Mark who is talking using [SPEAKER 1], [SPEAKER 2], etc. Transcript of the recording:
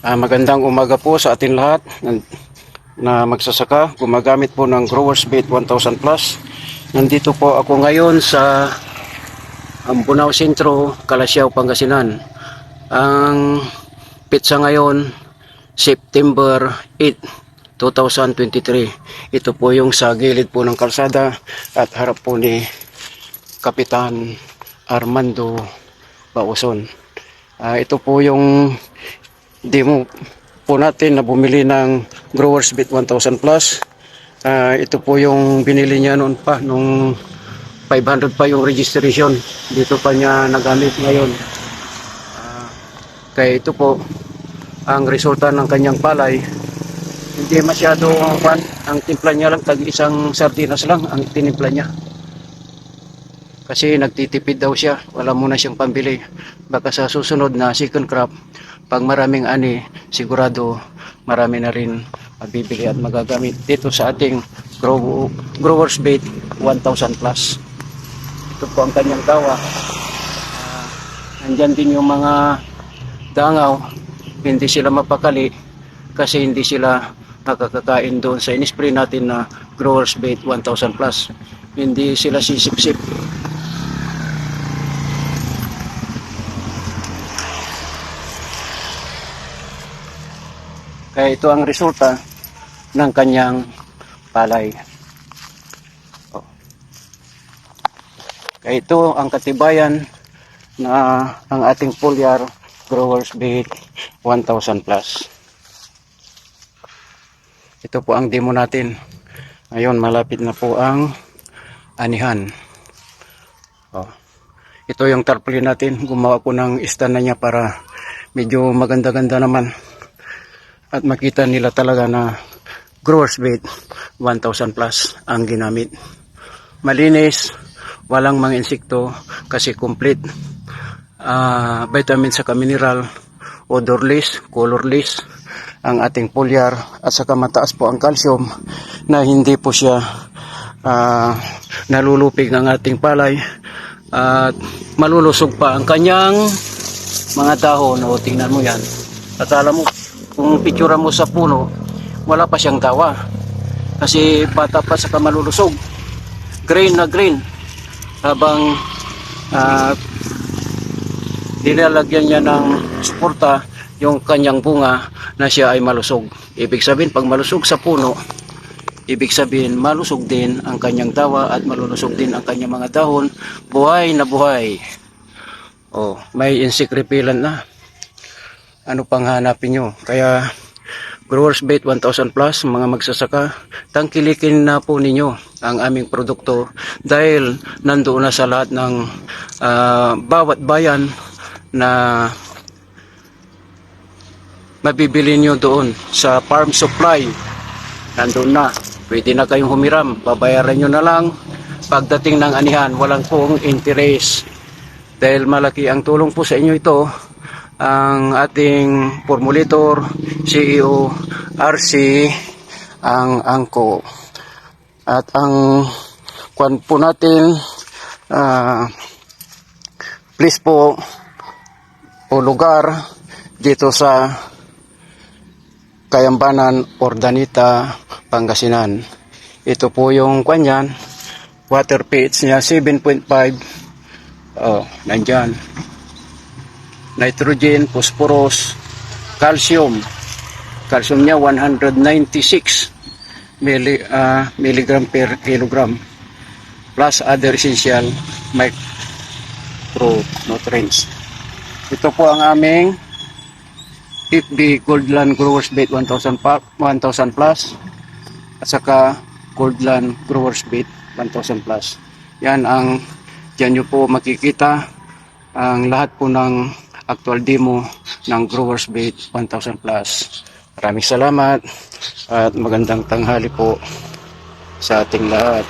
[SPEAKER 1] Magandang umaga po sa ating lahat na magsasaka, gumagamit po ng Growers Bait 1000 Plus. Nandito po ako ngayon sa Ambunao Sentro, Calasiao, Pangasinan. Ang pitsa ngayon, September 8, 2023. Ito po yung sa gilid po ng kalsada at harap po ni Kapitan Armando Bauson. Ito po yung demo po natin na bumili ng Growers Bait 1000 Plus. Ito po yung binili niya noon pa, nung 500 pa yung registration. Dito pa niya nagamit ngayon. Kaya ito po ang resulta ng kanyang palay. Hindi masyado ang timpla niya lang, tag isang sardinas lang ang tinimpla niya. Kasi nagtitipid daw siya, wala muna siyang pambili. Baka sa susunod na second crop, pag maraming ani, sigurado marami na rin mabibili at magagamit dito sa ating Growers Bait 1000 Plus. Ito po ang kanyang tawa. Nandyan din yung mga dangaw, hindi sila mapakali kasi hindi sila nakakakain doon sa in-spray natin na Growers Bait 1000 Plus. Hindi sila sisip-sip. Kaya ito ang resulta ng kanyang palay. Kaya ito ang katibayan na ang ating foliar Growers Bait 1000 Plus. Ito po ang demo natin. Ngayon malapit na po ang anihan. Ito yung tarpaulin natin. Gumawa ko ng stand na niya para medyo maganda-ganda naman. At makita nila talaga na Growers Bait 1000 Plus ang ginamit. Malinis, walang mga insekto kasi complete. Vitamins saka mineral, odorless, colorless ang ating foliar at saka mataas po ang calcium na hindi po siya nalulupig ang ating palay at malulusog pa ang kanyang mga dahon. O tingnan mo yan at alam mo, kung picture mo sa puno, wala pa siyang tawa kasi bata pa saka malulusog, green na green, habang nilalagyan niya ng suporta yung kanyang bunga na siya ay malusog. Ibig sabihin, pag malusog sa puno, ibig sabihin malusog din ang kanyang tawa at malulusog din ang kanyang mga dahon. Buhay na buhay. May insect repellent na. Ano pang hanapin nyo? Kaya Growers Bait 1000 Plus, mga magsasaka, tangkilikin na po ninyo ang aming produkto dahil nandoon na sa lahat ng bawat bayan na mabibili nyo doon sa farm supply. Nandoon na, pwede na kayong humiram, babayaran nyo na lang pagdating ng anihan, walang pong interest. Dahil malaki ang tulong po sa inyo ito, ang ating formulator, CEO, RC, ang angko. At ang kwan po natin, please po, o lugar dito sa Kayambanan, Ordanita, Pangasinan. Ito po yung kwan yan, water pH niya 7.5. Nandyan. Nitrogen, phosphorus, calcium. Calcium niya 196 milligram per kilogram. Plus other essential micronutrients. Ito po ang aming FB Goldland Growers Bait 1000 Plus at saka Goldland Growers Bait 1000 Plus. Yan ang dyan nyo po makikita ang lahat po ng actual demo ng Growers Bait 1000 Plus. Maraming salamat at magandang tanghali po sa ating lahat.